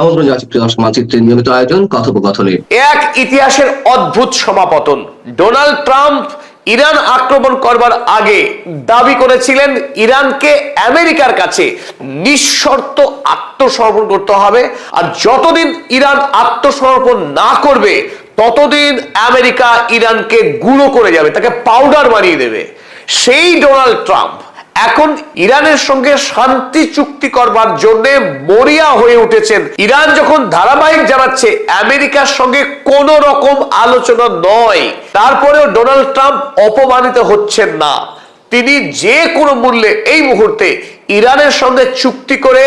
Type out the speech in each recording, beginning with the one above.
আমন্ত্রণ জানাচ্ছি প্রিয় দর্শক মানচিত্রের নিয়মিত আয়োজন কথোপকথনে। এক ইতিহাসের অদ্ভুত সমাপতন। ডোনাল্ড ট্রাম্প ইরান আক্রমণ করবার আগে দাবি করেছিলেন ইরানকে আমেরিকার কাছে নিঃশর্ত আত্মসমর্পণ করতে হবে, আর যতদিন ইরান আত্মসমর্পণ না করবে ততদিন আমেরিকা ইরানকে গুঁড়ো করে যাবে, তাকে পাউডার বানিয়ে দেবে। সেই ডোনাল্ড ট্রাম্প এখন ইরানের সঙ্গে শান্তি চুক্তি করবার জন্য মরিয়া হয়ে উঠেছেন। ইরান যখন ধারাবাহিক জানাচ্ছে আমেরিকার সঙ্গে কোন রকম আলোচনা নয়, তারপরেও ডোনাল্ড ট্রাম্প অপমানিত হচ্ছেন না। তিনি যে কোনো মূল্যে এই মুহূর্তে ইরানের সঙ্গে চুক্তি করে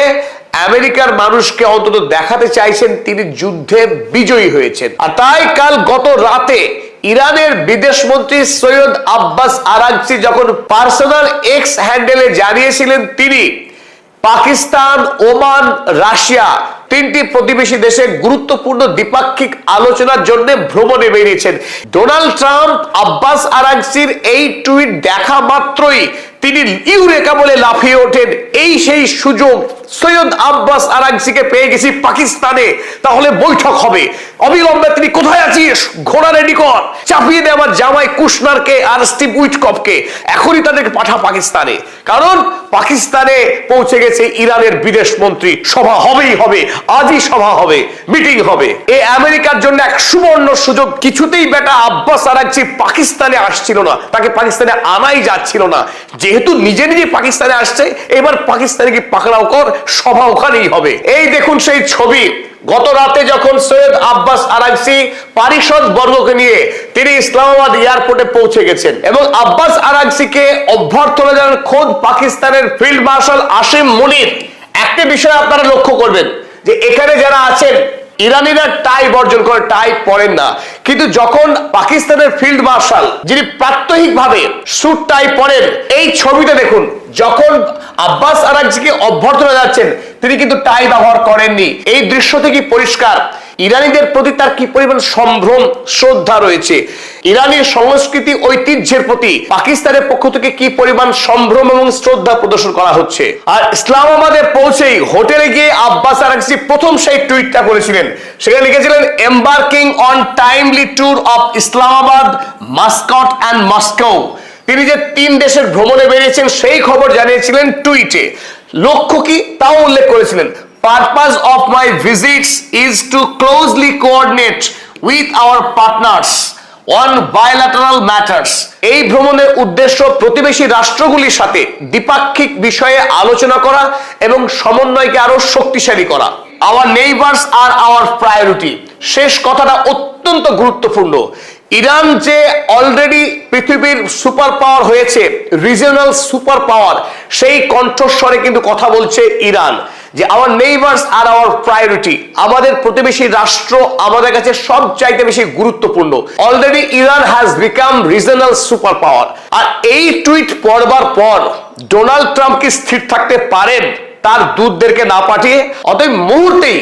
আমেরিকার মানুষকে অন্তত দেখাতে চাইছেন তিনি যুদ্ধে বিজয়ী হয়েছেন। আর তাই কাল গত রাতে ইরানের বিদেশমন্ত্রী সৈয়দ আব্বাস আরাগচি যখন পার্সোনাল এক্স হ্যান্ডেলে জানিয়েছিলেন তিনি পাকিস্তান, ওমান, রাশিয়া তিনটি প্রতিবেশী দেশে গুরুত্বপূর্ণ দ্বিপাক্ষিক আলোচনার জন্য ভ্রমণে বেরিয়েছেন। ডোনাল্ড ট্রাম্প আব্বাস আরাগচির এই টুইট দেখা মাত্রই তিনি ইউরেকা বলে লাফিয়ে ওঠেন। এই সেই সুযোগ, সৈয়দ আব্বাস আরাগচিকে পেয়ে গেছি পাকিস্তানে, তাহলে বৈঠক হবে অবিলম্বে। তিনি কোথায় আছিস, ঘোড়া রেডি কর, চাপিয়ে দে আমার জামাই কুশনারকে আর স্টিভ উইটকফকে, এখনই তাদেরকে পাঠা পাকিস্তানে। কারণ পাকিস্তানে পৌঁছে গেছে ইরানের বিদেশ মন্ত্রী। সভা হবেই হবে, আজই সভা হবে, মিটিং হবে। এই আমেরিকার জন্য এক সুবর্ণ সুযোগ। কিছুতেই বেটা আব্বাস আরাগচি পাকিস্তানে আসছিল না, তাকে পাকিস্তানে আনাই যাচ্ছিল না। যেহেতু নিজে নিজে পাকিস্তানে আসছে, এবার পাকিস্তানে কি পাকড়াও কর, সভা ওখানেই হবে। এই দেখুন সেই ছবি। গত রাতে যখন সৈয়দ আব্বাস আরাগচি পারিষদ বর্গকে নিয়ে তিনি ইসলামাবাদ এয়ারপোর্টে পৌঁছে গেছেন এবং আব্বাস আরাগচিকে অভ্যর্থনা জানান খোদ পাকিস্তানের ফিল্ড মার্শাল আসিম মুনির। একটা বিষয় আপনারা লক্ষ্য করবেন যে এখানে যারা আছেন ইরানিরা টাই বর্জন করে, টাই পরেন না, কিন্তু যখন পাকিস্তানের ফিল্ড মার্শাল যিনি প্রাত্যহিকভাবে স্যুট টাই পরেন, এই ছবিটা দেখুন, যখন আব্বাস আরাগচিকে অভ্যর্থনা যাচ্ছেন তিনি কিন্তু টাই ব্যবহার করেননি। এই দৃশ্য থেকে পরিষ্কার ইরানিদের প্রতি তার কি পরিমাণ সম্ভ্রম, শ্রদ্ধা রয়েছে। ইরানের সংস্কৃতি ঐতিহ্যের প্রতি পাকিস্তানের পক্ষ থেকে কি পরিমাণ সম্ভ্রম এবং শ্রদ্ধা প্রদর্শন করা হচ্ছে। আর ইসলামাবাদে পৌঁছেই হোটেলে গিয়ে আব্বাস আরাগচি প্রথম সেই টুইটটা করেছিলেন। সেখানে লিখেছিলেন, embarking on timely tour of Islamabad, Muscat and Moscow. তিনি যে 3 দেশের ভ্রমণে বেরিয়েছেন সেই খবর জানিয়েছিলেন টুইটে। লক্ষ্য কি তাও উল্লেখ করেছিলেন। Purpose of my visits is to closely coordinate with our partners on bilateral matters. এই ভ্রমণের উদ্দেশ্য প্রতিবেশী রাষ্ট্রগুলির সাথে দ্বিপাক্ষিক বিষয়ে আলোচনা করা এবং সমন্বয়কে আরো শক্তিশালী করা। Our neighbors are our priority. শেষ কথাটা অত্যন্ত গুরুত্বপূর্ণ। ইরান যে অলরেডি পৃথিবীর সুপার পাওয়ার হয়েছে, রিজিওনাল সুপার পাওয়ার, সেই কণ্ঠস্বরে কিন্তু কথা বলছে ইরান যে our neighbours are our priority, আমাদের প্রতিবেশী রাষ্ট্র আমাদের কাছে সবচাইতে বেশি গুরুত্বপূর্ণ। Already Iran has become regional super power. আর এই টুইট পড়বার পর ডোনাল্ড ট্রাম্প কি স্থির থাকতে পারেন তার দূতদেরকে না পাঠিয়ে? অতএব মুহূর্তেই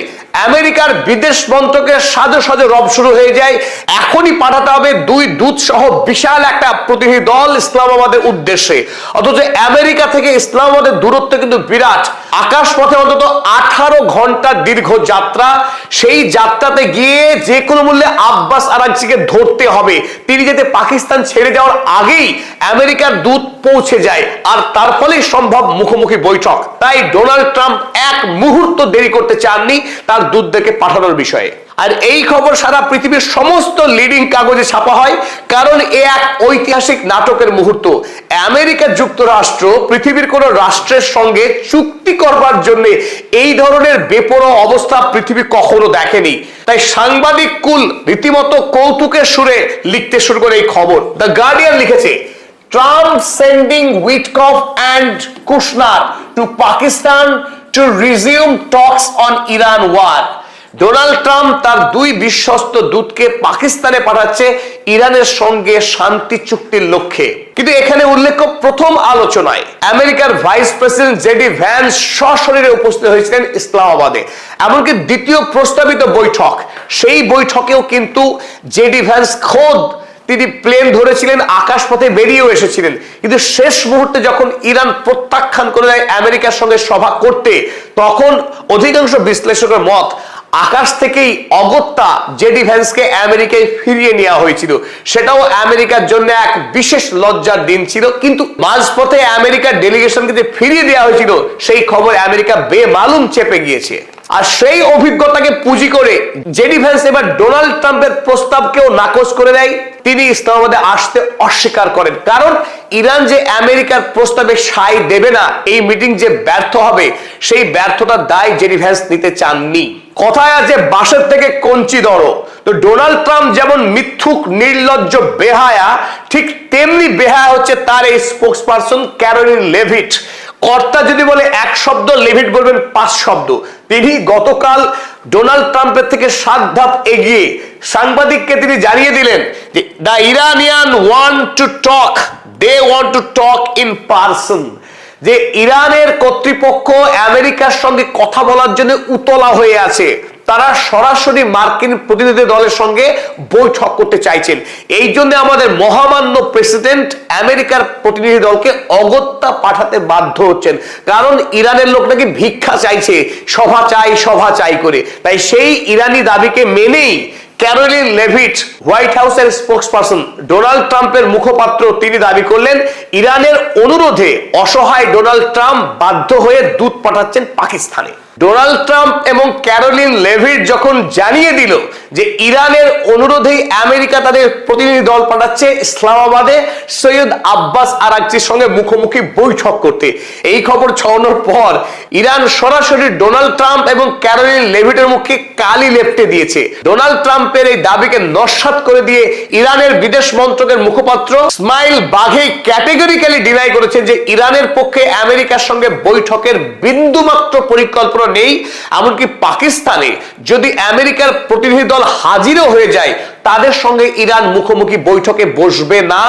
আমেরিকার বিদেশ মন্ত্রকের সাজো সাজো রব শুরু হয়ে যায়। এখনই পাঠাতে হবে 2 দূত সহ বিশাল একটা প্রতিনিধি দল ইসলামাবাদের উদ্দেশ্যে। অথচ আমেরিকা থেকে ইসলামাবাদের দূরত্ব কিন্তু বিরাট। আকাশপথে অন্তত 18 ঘন্টা দীর্ঘ যাত্রা। সেই যাত্রাতে গিয়ে যে কোনো মূল্যে আব্বাস আরাগচিকে ধরতে হবে। তিনি যাতে পাকিস্তান ছেড়ে যাওয়ার আগেই আমেরিকার দূত পৌঁছে যায়, আর তার ফলেই সম্ভব মুখোমুখি বৈঠক। তাই ডোনাল্ড ট্রাম্প এক মুহূর্ত দেরি করতে চাননি তার দূতদেরকে পাঠানোর বিষয়ে। আর এই খবর সারা পৃথিবীর সমস্ত লিডিং কাগজে ছাপা হয়, কারণ এ এক ঐতিহাসিক নাটকের মুহূর্ত। আমেরিকা যুক্তরাষ্ট্র পৃথিবীর কোন রাষ্ট্রের সঙ্গে চুক্তি করবার জন্য এই ধরনের বেপরোয়া অবস্থা পৃথিবী কখনো দেখেনি। তাই সাংবাদিক কুল রীতিমতো কৌতুকের সুরে লিখতে শুরু করে এই খবর। দ্য গার্ডিয়ান লিখেছে, Trump sending Witkoff and Kushner to Pakistan to resume talks on Iran war. Donald Trump তার 2 বিশ্বস্ত দূতকে পাকিস্তানে পাঠাচ্ছে ইরানের সঙ্গে শান্তি চুক্তির লক্ষ্যে। কিন্তু এখানে উল্লেখ্য, প্রথম আলোচনায় আমেরিকার ভাইস প্রেসিডেন্ট জেডি ভ্যান্স সশরীরে উপস্থিত হয়েছিলেন ইসলামাবাদে। এমনকি দ্বিতীয় প্রস্তাবিত বৈঠক, সেই বৈঠকেও কিন্তু জেডি ভ্যান্স খোদ তিনি প্লেন ধরেছিলেন, আকাশপথে বেরিয়েও এসেছিলেন। কিন্তু শেষ মুহূর্তে যখন ইরান প্রত্যাখ্যান করে দেয় আমেরিকার সঙ্গে সভা করতে, তখন অধিকাংশ বিশ্লেষকের মত আকাশ থেকেই অগত্যা জেডি ভ্যান্সকে আমেরিকায় ফিরিয়ে নেওয়া হয়েছিল। সেটাও আমেরিকার জন্য এক বিশেষ লজ্জার দিন ছিল। কিন্তু মাঝপথে আমেরিকার ডেলিগেশনকে যে ফিরিয়ে দেওয়া হয়েছিল সেই খবর আমেরিকা বেমালুম চেপে গিয়েছে। আর সেই অভিজ্ঞতাকে পুঁজি করে জেডি ভ্যান্স এবার ডোনাল্ড ট্রাম্পের প্রস্তাবকেও নাকচ করে দেয়। তিনি ইসলামাবাদে আসতে অস্বীকার করেন, কারণ ইরান যে আমেরিকার প্রস্তাবে সায় দেবে না, এই মিটিং যে ব্যর্থ হবে, সেই ব্যর্থতার দায় জেডি ভ্যান্স নিতে চাননি। কথায় আছে বাঁশের থেকে কঞ্চি ধরো। তো ডোনাল্ড ট্রাম্প যেমন মিথ্যুক, নির্লজ্জ, বেহায়া, ঠিক তেমনি বেহায়া হচ্ছে তার এই স্পোকসপারসন ক্যারোলিন লেভিট। কর্তা যদি বলে এক শব্দ, লেভিট বলবেন 5 শব্দ। তিনি গতকাল ডোনাল্ড ট্রাম্পের থেকে 7 ধাপ এগিয়ে সাংবাদিককে তিনি জানিয়ে দিলেন যে the Iranian want to talk, they want to talk in person. যে ইরানের কর্তৃপক্ষ আমেরিকার সঙ্গে কথা বলার জন্য উতলা হয়ে আছে। তারা সরাসরি মার্কিন প্রতিনিধি দলের সঙ্গে বৈঠক করতে চাইছেন। এই জন্য আমাদের মহামান্য প্রেসিডেন্ট আমেরিকার প্রতিনিধি দলকে অগত্যা পাঠাতে বাধ্য হচ্ছেন, কারণ ইরানের লোক নাকি ভিক্ষা চাইছে, সভা চাই করে। তাই সেই ইরানি দাবিকে মেনেই ক্যারোলিন লেভিট, হোয়াইট হাউসের স্পোকসপারসন, ডোনাল্ড ট্রাম্পের মুখপাত্র, তিনি দাবি করলেন ইরানের অনুরোধে অসহায় ডোনাল্ড ট্রাম্প বাধ্য হয়ে দূত পাঠাচ্ছেন পাকিস্তানে। ডোনাল্ড ট্রাম্প এবং ক্যারোলিন লেভিট যখন জানিয়ে দিল যে ইরানের অনুরোধেই আমেরিকা তাদের প্রতিনিধি দল পাঠাচ্ছে ইসলামাবাদে সৈয়দ আব্বাস আরাগচির সঙ্গে মুখোমুখি বৈঠক করতে, এই খবর ছড়ানোর পর ইরান সরাসরি ডোনাল্ড ট্রাম্প এবং ক্যারোলিন লেভিটের মুখে কালি লেপটে দিয়েছে। ডোনাল্ড ট্রাম্পের এই দাবিকে নস্যাৎ করে দিয়ে ইরানের বিদেশ মন্ত্রকের মুখপাত্র ইসমাইল বাঘেই ক্যাটেগরিক্যালি ডিনাই করেছেন যে ইরানের পক্ষে আমেরিকার সঙ্গে বৈঠকের বিন্দুমাত্র পরিকল্পনা নেই। এমনকি পাকিস্তানে যদি আমেরিকার প্রতিনিধি দল হাজিরও হয়ে যায়, তাদের সঙ্গে ইরান মুখোমুখি বৈঠকে বসবে না।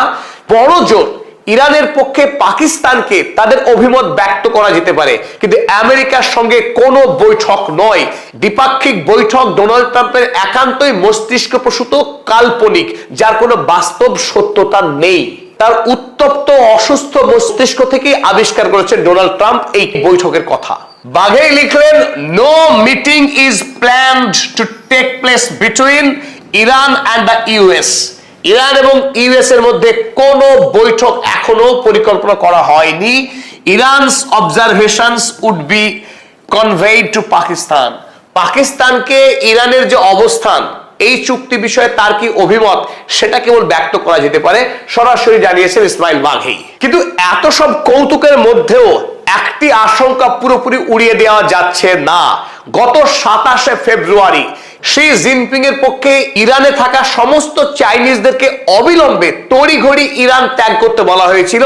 বড়জোর ইরানের পক্ষে পাকিস্তানকে তাদের অভিমত ব্যক্ত করা যেতে পারে, কিন্তু আমেরিকার সঙ্গে কোনো বৈঠক নয়। দ্বিপাক্ষিক বৈঠক ডোনাল্ড ট্রাম্পের একান্তই মস্তিষ্কপ্রসূত কাল্পনিক, যার কোনো বাস্তব সত্যতা নেই। তার উত্তপ্ত অসুস্থ মস্তিষ্ক থেকে আবিষ্কার করেছেন ডোনাল্ড ট্রাম্প এই বৈঠকের কথা। বাঘেই লিখলেন, no meeting is planned to take place between Iran and the US. Iran এবং ইউএস এর মধ্যে কোনো বৈঠক এখনো পরিকল্পনা করা হয়নি। Iran's observations would be conveyed to Pakistan. পাকিস্তানকে ইরানের যে অবস্থান, এই চুক্তি বিষয়ে তার কি অভিমত, সেটা কেবল ব্যক্ত করা যেতে পারে, সরাসরি জানিয়েছেন ইসমাইল বাঘেই। কিন্তু এত সব কৌতুকের মধ্যেও একটি আশঙ্কা পুরোপুরি উড়িয়ে দেওয়া যাচ্ছে না। গত 27শে ফেব্রুয়ারি শি জিনপিং এর পক্ষে ইরানে থাকা সমস্ত চাইনিজদেরকে অবিলম্বে তড়িঘড়ি ইরান ত্যাগ করতে বলা হয়েছিল।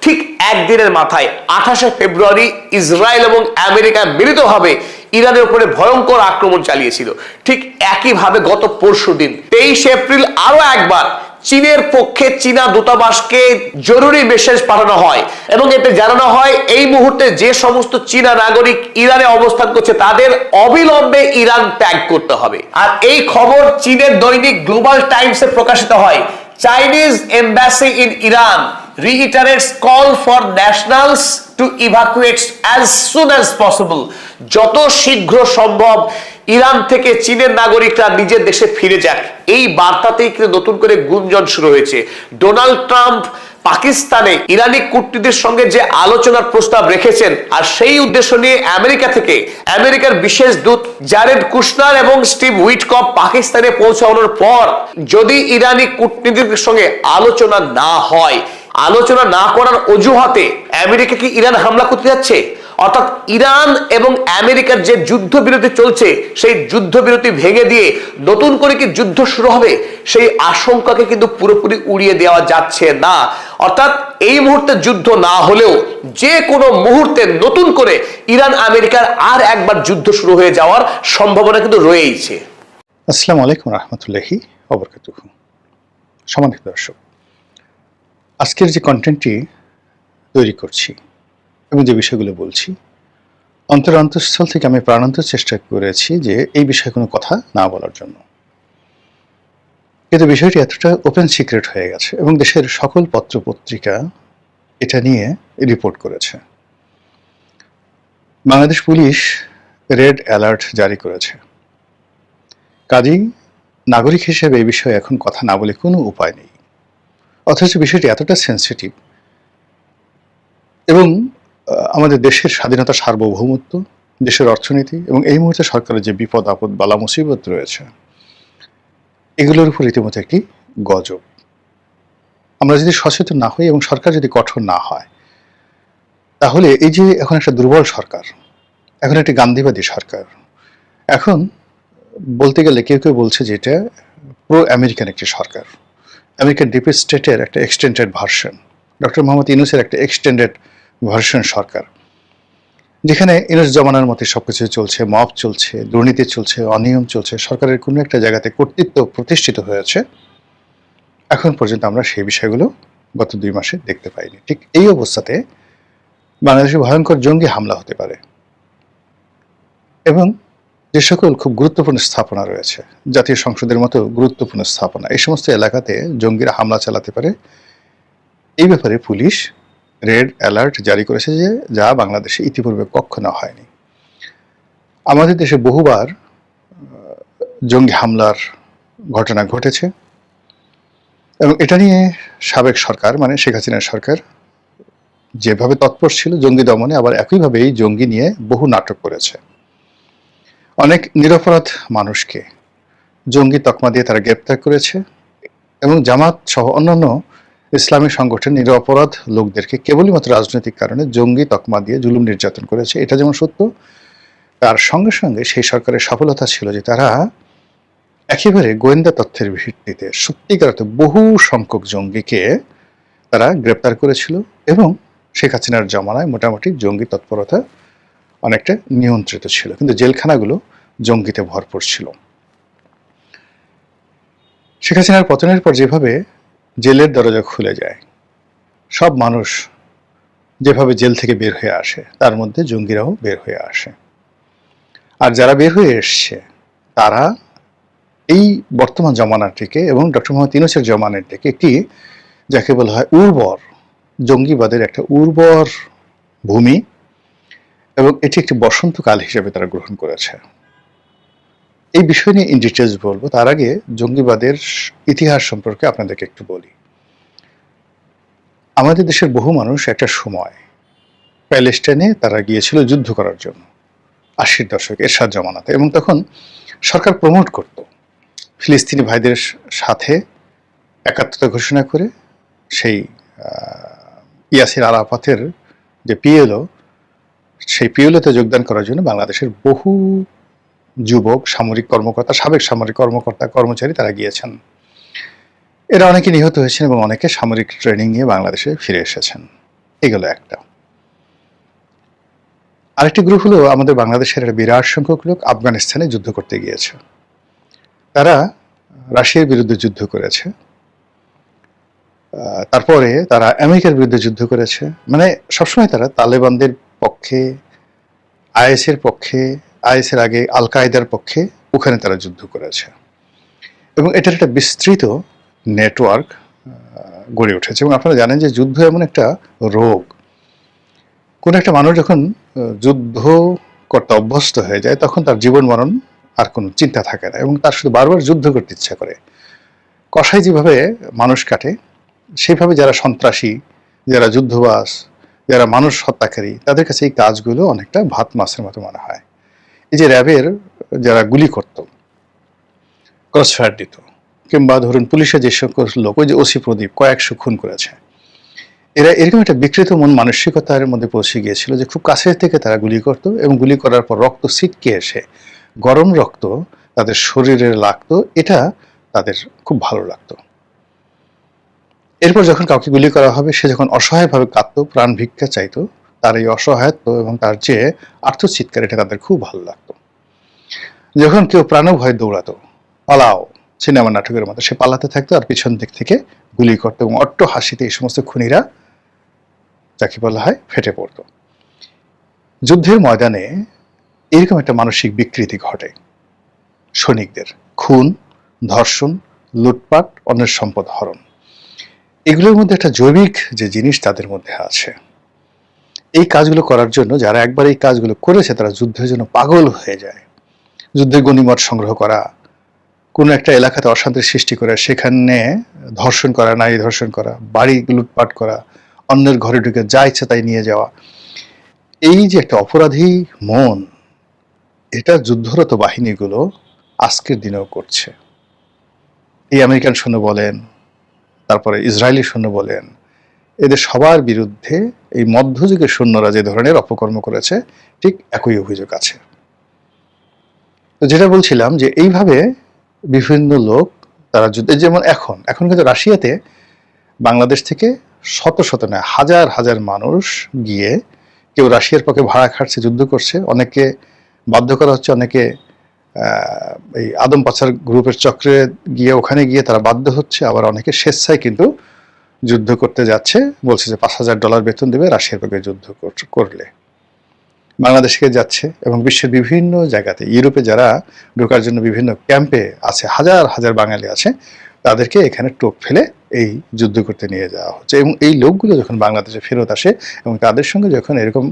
ঠিক একদিনের মাথায় 28শে ফেব্রুয়ারি ইসরায়েল এবং আমেরিকা মিলিতভাবে ইরানের উপরে ভয়ঙ্কর আক্রমণ চালিয়েছিল। ঠিক একইভাবে গত পরশুদিন 23শে এপ্রিল আরো একবার চীনের পক্ষে চীনা দূতাবাসকে জরুরি মেসেজ পাঠানো হয় এবং এতে জানানো হয় এই মুহূর্তে যে সমস্ত চীনা নাগরিক ইরানে অবস্থান করছে তাদের অবিলম্বে ইরান ত্যাগ করতে হবে। আর এই খবর চীনের দৈনিক গ্লোবাল টাইমসে প্রকাশিত হয়। Chinese embassy in Iran reiterates call for nationals to evacuate as soon as possible। যত শীঘ্র সম্ভব ইরান থেকে চীনের নাগরিকরা নিজের দেশে ফিরে যাক, এই বার্তাতেই কিন্তু নতুন করে গুঞ্জন শুরু হয়েছে। ডোনাল্ড ট্রাম্প পাকিস্তানে ইরানি কূটনীতির সঙ্গে যে আলোচনার প্রস্তাব রেখেছেন, আর সেই উদ্দেশ্য নিয়ে আমেরিকা থেকে আমেরিকার বিশেষ দূত জারেড কুশনার এবং স্টিভ উইটকফ পাকিস্তানে পৌঁছানোর পর যদি ইরানি কূটনীতির সঙ্গে আলোচনা না হয়, আলোচনা না করার অজুহাতে আমেরিকা কি ইরান হামলা করতে যাচ্ছে? অর্থাৎ ইরান এবং আমেরিকার যে যুদ্ধবিরতি চলছে, সেই যুদ্ধবিরতি ভেঙে দিয়ে নতুন করে কি যুদ্ধ শুরু হবে, সেই আশঙ্কাকে কিন্তু পুরোপুরি উড়িয়ে দেওয়া যাচ্ছে না। অর্থাৎ এই মুহূর্তে যুদ্ধ না হলেও যে কোনো মুহূর্তে নতুন করে ইরান আমেরিকার আর একবার যুদ্ধ শুরু হয়ে যাওয়ার সম্ভাবনা কিন্তু রয়েইছে। আসসালামু আলাইকুম রহমতুল্লাহি ওয়া বারাকাতুহু। সম্মানিত দর্শক, আজকের যে কন্টেন্টটি তৈরি করছি এবং যে বিষয়গুলো বলছি, অন্তঃস্থল থেকে আমি প্রাণান্তর চেষ্টা করেছি যে এই বিষয়ে কোনো কথা না বলার জন্য, কিন্তু বিষয়টি এতটা ওপেন সিক্রেট হয়ে গেছে এবং দেশের সকল পত্রপত্রিকা এটা নিয়ে রিপোর্ট করেছে। বাংলাদেশ পুলিশ রেড অ্যালার্ট জারি করেছে কাজেই নাগরিক হিসেবে এই বিষয়ে এখন কথা না বলে কোনো উপায় নেই। অথচ বিষয়টি এতটা সেন্সিটিভ এবং আমাদের দেশের স্বাধীনতা, সার্বভৌমত্ব, দেশের অর্থনীতি এবং এই মুহূর্তে সরকারের যে বিপদ আপদ বালা মুসিবত রয়েছে, এগুলোর উপর রীতিমতো একটি গজব। আমরা যদি সচেতন না হই এবং সরকার যদি কঠোর না হয়, তাহলে এই যে এখন একটা দুর্বল সরকার, এখন একটি গান্ধীবাদী সরকার, এখন বলতে গেলে কেউ কেউ বলছে যে এটা প্রো আমেরিকান একটি সরকার, আমেরিকান ডিপ স্টেটের একটা এক্সটেন্ডেড ভার্সন, ডক্টর মোহাম্মদ ইউনূসের একটা এক্সটেন্ডেড ভার্সন সরকার, যেখানে ইউনূস জমানার মতো সবকিছু চলছে, মব চলছে, দুর্নীতি চলছে, অনিয়ম চলছে, সরকারের কোনো একটা জায়গাতে কর্তৃত্ব প্রতিষ্ঠিত হয়েছে। এখন পর্যন্ত আমরা সেই বিষয়গুলো গত 2 মাসে দেখতে পাইনি। ঠিক এই অবস্থাতে বাংলাদেশে ভয়ঙ্কর জঙ্গি হামলা হতে পারে এবং যে সকল খুব গুরুত্বপূর্ণ স্থাপনা রয়েছে, জাতীয় সংসদের মতো গুরুত্বপূর্ণ স্থাপনা, এই সমস্ত এলাকাতে জঙ্গিরা হামলা চালাতে পারে। এই ব্যাপারে পুলিশ রেড অ্যালার্ট জারি করেছে, যে যা বাংলাদেশে ইতিপূর্বে কখনো হয়নি। আমাদের দেশে বহুবার জঙ্গি হামলার ঘটনা ঘটেছে এবং এটা নিয়ে সাবেক সরকার মানে শেখ হাসিনার সরকার যেভাবে তৎপর ছিল জঙ্গি দমনে, আবার একইভাবে এই জঙ্গি নিয়ে বহু নাটক করেছে। অনেক নিরপরাধ মানুষকে জঙ্গি তকমা দিয়ে তারা গ্রেপ্তার করেছে এবং জামাত সহ অন্যান্য ইসলামী সংগঠন নিরপরাধ লোকদেরকে কেবলই মাত্র রাজনৈতিক কারণে জঙ্গি তকমা দিয়ে জুলুম নির্যাতন করেছে। এটা যেমন সত্য, তার সঙ্গে সঙ্গে সেই সরকারের সফলতা ছিল যে তারা একেবারে গোয়েন্দা তথ্যের ভিত্তিতে সত্যিকার বহু সংখ্যক জঙ্গিকে তারা গ্রেপ্তার করেছিল এবং শেখ হাসিনার জমানায় মোটামুটি জঙ্গি তৎপরতা অনেকটা নিয়ন্ত্রিত ছিল, কিন্তু জেলখানাগুলো জঙ্গিতে ভরপুর ছিল। শেখ হাসিনার পতনের পর যেভাবে জেলের দরজা খুলে যায়, সব মানুষ যেভাবে জেল থেকে বের হয়ে আসে, তার মধ্যে জঙ্গিরাও বের হয়ে আসে। আর যারা বের হয়ে এসছে তারা এই বর্তমান জমানাটিকে এবং ডক্টর মোহাম্মদ ইউনূসের জমানাটিকে একটি, যাকে বলা হয় উর্বর, জঙ্গিবাদের একটা উর্বর ভূমি এবং এটি একটি বসন্তকাল হিসেবে তারা গ্রহণ করেছে। এই বিষয় নিয়ে ইন ডিটেলস বলবো, তার আগে জঙ্গিবাদের ইতিহাস সম্পর্কে আপনাদেরকে একটু বলি। আমাদের দেশের বহু মানুষ একটা সময় প্যালেস্টাইনে তারা গিয়েছিল যুদ্ধ করার জন্য 80-র দশকে এরশাদ জমানাতে, এবং তখন সরকার প্রমোট করত ফিলিস্তিনি ভাইদের সাথে একাত্মতা ঘোষণা করে সেই ইয়াসির আরাফাতের যে পিএলও, সেই পিএলওতে যোগদান করার জন্য বাংলাদেশের বহু যুবক সামরিক কর্মকর্তা, সাবেক সামরিক কর্মকর্তা, কর্মচারী তারা গিয়েছেন। এরা অনেকে নিহত হয়েছেন এবং অনেকে সামরিক ট্রেনিং নিয়ে বাংলাদেশে ফিরে এসেছেন। এগুলো একটা। আরেকটি গ্রুপ হলো আমাদের বাংলাদেশের একটা বিরাট সংখ্যক লোক আফগানিস্তানে যুদ্ধ করতে গিয়েছে। তারা রাশিয়ার বিরুদ্ধে যুদ্ধ করেছে, তারপরে তারা আমেরিকার বিরুদ্ধে যুদ্ধ করেছে। মানে সবসময় তারা তালেবানদের পক্ষে, আইএসের পক্ষে, আইএসের আগে আল কায়দার পক্ষে ওখানে তারা যুদ্ধ করেছে এবং এটার একটা বিস্তৃত নেটওয়ার্ক গড়ে উঠেছে। এবং আপনারা জানেন যে যুদ্ধ এমন একটা রোগ, কোন একটা মানুষ যখন যুদ্ধ করতে অভ্যস্ত হয়ে যায় তখন তার জীবন মরণ আর কোনো চিন্তা থাকে না এবং তার শুধু বারবার যুদ্ধ করতে ইচ্ছা করে। কসাই যেভাবে মানুষ কাটে, সেইভাবে যারা সন্ত্রাসী, যারা যুদ্ধবাজ, যারা মানুষ হত্যাকারী, তাদের কাছে এই কাজগুলো অনেকটা ভাত মাছের মতো মনে হয়। এই যে র্যাবের যারা গুলি করত, ক্রসফায়ার দিত, কিংবা ধরুন পুলিশের যে সকল লোক, ওই যে ওসি প্রদীপ কয়েকশো খুন করেছে, এরা এরকম একটা বিকৃত মন মানসিকতার মধ্যে পৌঁছে গিয়েছিল যে খুব কাছের থেকে তারা গুলি করত এবং গুলি করার পর রক্ত ছিটকে এসে গরম রক্ত তাদের শরীরে লাগতো, এটা তাদের খুব ভালো লাগতো। এরপর যখন কাউকে গুলি করা হবে, সে যখন অসহায়ভাবে কাঁদতো, প্রাণ ভিক্ষা চাইতো, তার এই অসহায়ত্ব এবং তার যে আর্তচিৎকার, এটা তাদের খুব ভালো লাগতো। যখন কেউ প্রাণভয় দৌড়াতো, পালাও, সিনেমা নাটকের মতো, সে পালাতে থাকতো আর পিছন দিক থেকে গুলি করতো এবং অট্ট হাসিতে এই সমস্ত খুনিরা, যাকে বলা হয়, ফেটে পড়তো। যুদ্ধের ময়দানে এরকম একটা মানসিক বিকৃতি ঘটে। সৈনিকদের খুন, ধর্ষণ, লুটপাট, অন্যের সম্পদ হরণ, এগুলোর মধ্যে একটা জৈবিক যে জিনিস তাদের মধ্যে আছে। এই কাজগুলো করার জন্য যারা একবার এই কাজগুলো করেছে তারা যুদ্ধের জন্য পাগল হয়ে যায়। যুদ্ধের গনিমত সংগ্রহ করা, কোনো একটা এলাকাতে অশান্তির সৃষ্টি করে সেখানে ধর্ষণ করা, নারী ধর্ষণ করা, বাড়ি লুটপাট করা, অন্যের ঘরে ঢুকে যা ইচ্ছা তাই নিয়ে যাওয়া, এই যে একটা অপরাধী মন, এটা যুদ্ধরত বাহিনীগুলো আজকের দিনেও করছে। এই আমেরিকান সৈন্য বলেন, তারপরে ইসরায়েলি সৈন্য বলেন, এদের সবার বিরুদ্ধে এই মধ্যযুগের সৈন্যরা যে ধরনের অপকর্ম করেছে ঠিক একই অভিযোগ আছে। তো যেটা বলছিলাম যে এইভাবে বিভিন্ন লোক তারা যুদ্ধে, যেমন এখন কিন্তু রাশিয়াতে বাংলাদেশ থেকে শত শত নয় হাজার হাজার মানুষ গিয়ে কেউ রাশিয়ার পক্ষে ভাড়া খাটছে, যুদ্ধ করছে, অনেকে বাধ্য করা হচ্ছে, অনেকে এই আদম পাচার গ্রুপের চক্রে গিয়ে ওখানে গিয়ে তারা বাধ্য হচ্ছে, আবার অনেকে স্বেচ্ছায় কিন্তু যুদ্ধ করতে যাচ্ছে, বলছে যে $5,000 বেতন দেবে রাশিয়ার পক্ষে যুদ্ধ করলে। বাংলাদেশকে যাচ্ছে এবং বিশ্বের বিভিন্ন জায়গাতে, ইউরোপে যারা ঢোকার জন্য বিভিন্ন ক্যাম্পে আছে, হাজার হাজার বাঙালি আছে, তাদেরকে এখানে টোপ ফেলে এই যুদ্ধ করতে নিয়ে যাওয়া হচ্ছে। এবং এই লোকগুলো যখন বাংলাদেশে ফেরত আসে এবং তাদের সঙ্গে যখন এরকম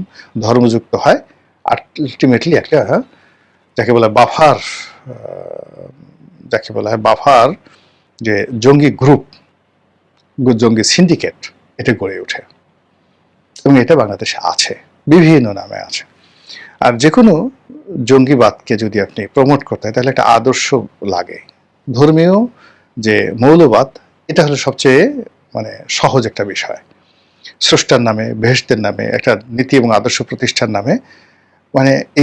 ধর্মযুক্ত হয়, আলটিমেটলি একটা যাকে বলা বাফার, যাকে বলা হয় বাফার যে জঙ্গি গ্রুপ, জঙ্গি সিন্ডিকেট, এটা গড়ে ওঠে এবং এটা বাংলাদেশে আছে, বিভিন্ন নামে আছে। আর যে কোনো জঙ্গিবাদকে যদি আপনি প্রমোট করতে হয় তাহলে একটা আদর্শ লাগে। ধর্মীয় যে মৌলবাদ, এটা হলো সবচেয়ে সহজ একটা বিষয়। স্রষ্টার নামে, বেহেশতের নামে, একটা নীতি এবং আদর্শ প্রতিষ্ঠার নামে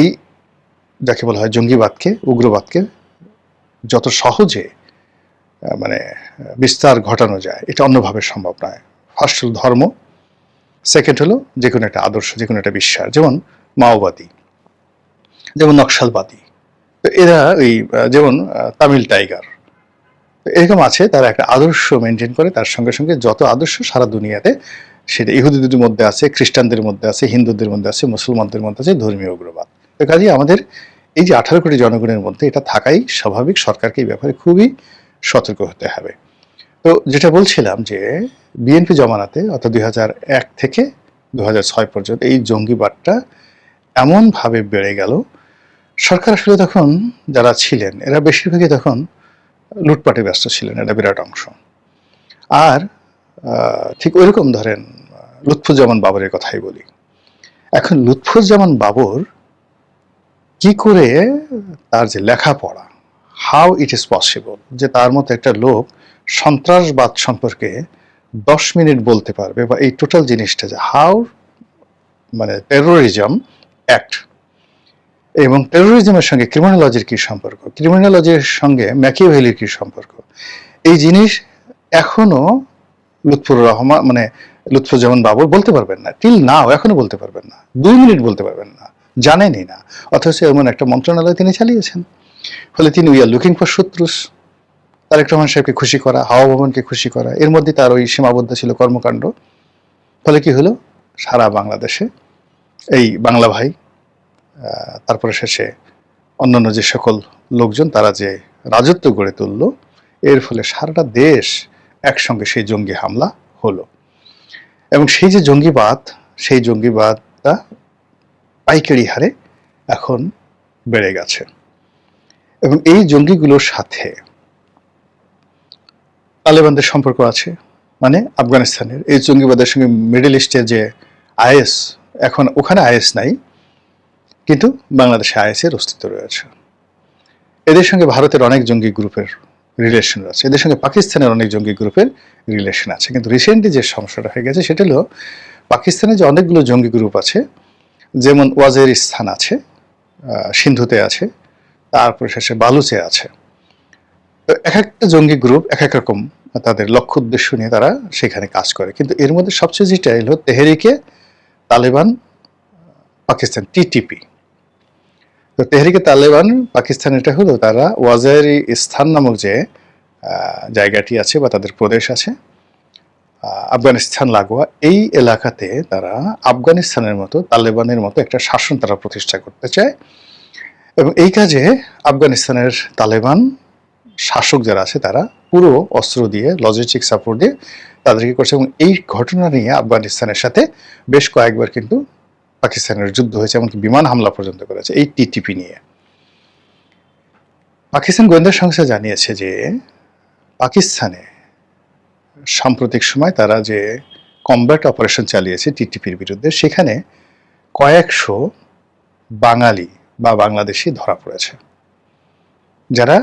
এই যাকে বলা হয় জঙ্গিবাদকে, উগ্রবাদকে যত সহজে বিস্তার ঘটানো যায়, এটা অন্যভাবে সম্ভব নয়। ফার্স্ট হলো ধর্ম, সেকেন্ড হলো যে কোনো একটা আদর্শ, যে কোনো একটা বিশ্বাস, যেমন মাওবাদী, যেমন নকশালবাদী, তো এরা যেমন তামিল টাইগার, এরকম আছে, তারা একটা আদর্শ মেনটেন করে, তার সঙ্গে সঙ্গে যত আদর্শ সারা দুনিয়াতে, সেটা ইহুদিদের মধ্যে আছে, খ্রিস্টানদের মধ্যে আছে, হিন্দুদের মধ্যে আছে, মুসলমানদের মধ্যে আছে ধর্মীয় উগ্রবাদ। তো কাজেই আমাদের এই যে 18 কোটি জনগণের মধ্যে এটা থাকাই স্বাভাবিক, সরকারকে এই ব্যাপারে খুবই সতর্ক হতে হবে। তো যেটা বলছিলাম যে বিএনপি জমানাতে অর্থাৎ 2001 থেকে 2006 পর্যন্ত এই জঙ্গিবাদটা এমনভাবে বেড়ে গেল, সরকার আসলে তখন যারা ছিলেন এরা বেশিরভাগই তখন লুটপাটে ব্যস্ত ছিলেন, এটা বিরাট অংশ। আর ঠিক ওইরকম ধরেন লুৎফুজ্জামান বাবরের কথাই বলি। এখন লুৎফুজ্জামান বাবর কি করে তার যে লেখাপড়া, হাউ ইট ইজ পসিবল যে তার মতো একটা লোক সন্ত্রাসবাদ সম্পর্কে 10 মিনিট বলতে পারবে, বা এই টোটাল জিনিসটা যে হাউ টেরোরিজম অ্যাক্ট এবং টেরোরিজমের সঙ্গে ক্রিমিনোলজির কি সম্পর্ক, ক্রিমিনোলজির সঙ্গে ম্যাকিয়াভেলির কি সম্পর্ক, এই জিনিস এখনো লুৎফুজ্জামান বাবর বলতে পারবেন না, টিল নাও এখনো বলতে পারবেন না, 2 মিনিট বলতে পারবেন না, জানেনই না। অথচ এমন একটা মন্ত্রণালয় তিনি চালিয়েছেন। ফলে তিনি উই আর লুকিং ফর শত্রুস, তারেক রহমান সাহেবকে খুশি করা, হাওয়া ভবনকে খুশি করা, এর মধ্যে তার ওই সীমাবদ্ধ ছিল কর্মকাণ্ড। ফলে কি হলো, সারা বাংলাদেশে এই বাংলা ভাই, তারপরে শেষে অন্যান্য যে সকল লোকজন তারা যে রাজত্ব গড়ে তুলল, এর ফলে সারাটা দেশ একসঙ্গে সেই জঙ্গি হামলা হলো। এবং সেই যে জঙ্গিবাদ, সেই জঙ্গিবাদটা পাইকারি হারে এখন বেড়ে গেছে। এবং এই জঙ্গিগুলোর সাথে তালেবানদের সম্পর্ক আছে, আফগানিস্তানের এই জঙ্গিবাদের সঙ্গে মিডল ইস্টের যে আইএস, এখন ওখানে আইএস নাই, কিন্তু বাংলাদেশে আইএসের অস্তিত্ব রয়েছে। এদের সঙ্গে ভারতের অনেক জঙ্গি গ্রুপের রিলেশন আছে, এদের সঙ্গে পাকিস্তানের অনেক জঙ্গি গ্রুপের রিলেশন আছে। কিন্তু রিসেন্টলি যে সমস্যাটা হয়ে গেছে সেটা হলো পাকিস্তানে যে অনেকগুলো জঙ্গি গ্রুপ আছে, যেমন ওয়াজিরিস্তান আছে, সিন্ধুতে আছে, তারপরে শেষে বালুচে আছে। তো এক একটা জঙ্গি গ্রুপ এক এক রকম তাদের লক্ষ্য উদ্দেশ্য নিয়ে তারা সেখানে কাজ করে। কিন্তু এর মধ্যে সবচেয়ে যেটা হলো তেহরিকে তালেবান পাকিস্তান, টিটিপি। তো তেহরিকে তালেবান পাকিস্তান, এটা হলো তারা ওয়াজিরিস্তান নামক যে জায়গাটি আছে বা তাদের প্রদেশ আছে আফগানিস্তান লাগোয়া, এই এলাকাতে তারা আফগানিস্তানের মতো তালেবানের মতো একটা শাসন তারা প্রতিষ্ঠা করতে চায়। এবং এই কাজে আফগানিস্তানের তালেবান শাসক যারা আছে তারা পুরো অস্ত্র দিয়ে, লজিস্টিক সাপোর্ট দিয়ে তাদেরকে করছে। এবং এই ঘটনা নিয়ে আফগানিস্তানের সাথে বেশ কয়েকবার কিন্তু পাকিস্তানের যুদ্ধ হয়েছে, এমনকি বিমান হামলা পর্যন্ত করেছে এই টিটিপি নিয়ে। পাকিস্তান গোয়েন্দা সংস্থা জানিয়েছে যে পাকিস্তানে সাম্প্রতিক সময় তারা যে কমব্যাট অপারেশন চালিয়েছে টিটিপির বিরুদ্ধে, সেখানে কয়েকশো বাঙালি বা বাংলাদেশি ধরা পড়েছে, যারা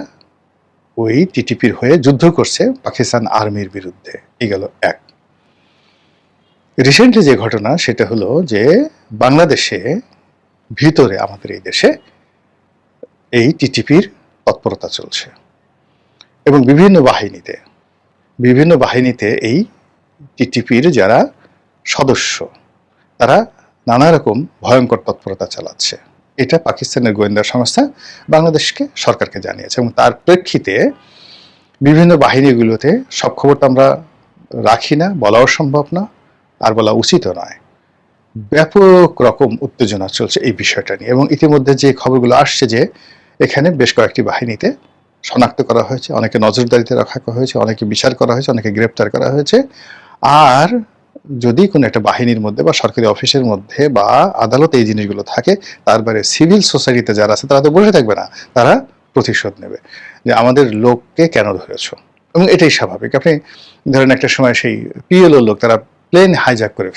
ওই টিটিপির হয়ে যুদ্ধ করছে পাকিস্তান আর্মির বিরুদ্ধে। এই গেল এক। রিসেন্টলি যে ঘটনা সেটা হলো যে বাংলাদেশে ভিতরে, আমাদের এই দেশে এই টিটিপির তৎপরতা চলছে এবং বিভিন্ন বাহিনীতে এই টিটিপির যারা সদস্য তারা নানা রকম ভয়ঙ্কর তৎপরতা চালাচ্ছে। এটা পাকিস্তানের গোয়েন্দা সংস্থা বাংলাদেশকে, সরকারকে জানিয়েছে এবং তার প্রেক্ষিতে বিভিন্ন বাহিনীগুলোতে সব খবর তো আমরা রাখি না, বলাও সম্ভব না, আর বলা উচিতও নয়। ব্যাপক রকম উত্তেজনা চলছে এই বিষয়টা নিয়ে এবং ইতিমধ্যে যে খবরগুলো আসছে যে এখানে বেশ কয়েকটি বাহিনীতে শনাক্ত করা হয়েছে, অনেকে নজরদারিতে রাখা হয়েছে, অনেকে বিচার করা হয়েছে, অনেকে গ্রেপ্তার করা হয়েছে। আর যদি কোনো একটা বাহিনীর মধ্যে বা সরকারি অফিসের মধ্যে বা আদালতে এই জিনিসগুলো থাকে, তার বাইরে সিভিল সোসাইটিতে যারা আছে তারা তো বসে থাকবে না, তারা প্রতিশোধ নেবে যে আমাদের লোককে কেন ধরেছো। এবং এটাই স্বাভাবিক। আপনি ধরেন একটা সময় সেই পিএলও লোক তারা প্লেন হাইজ্যাক করে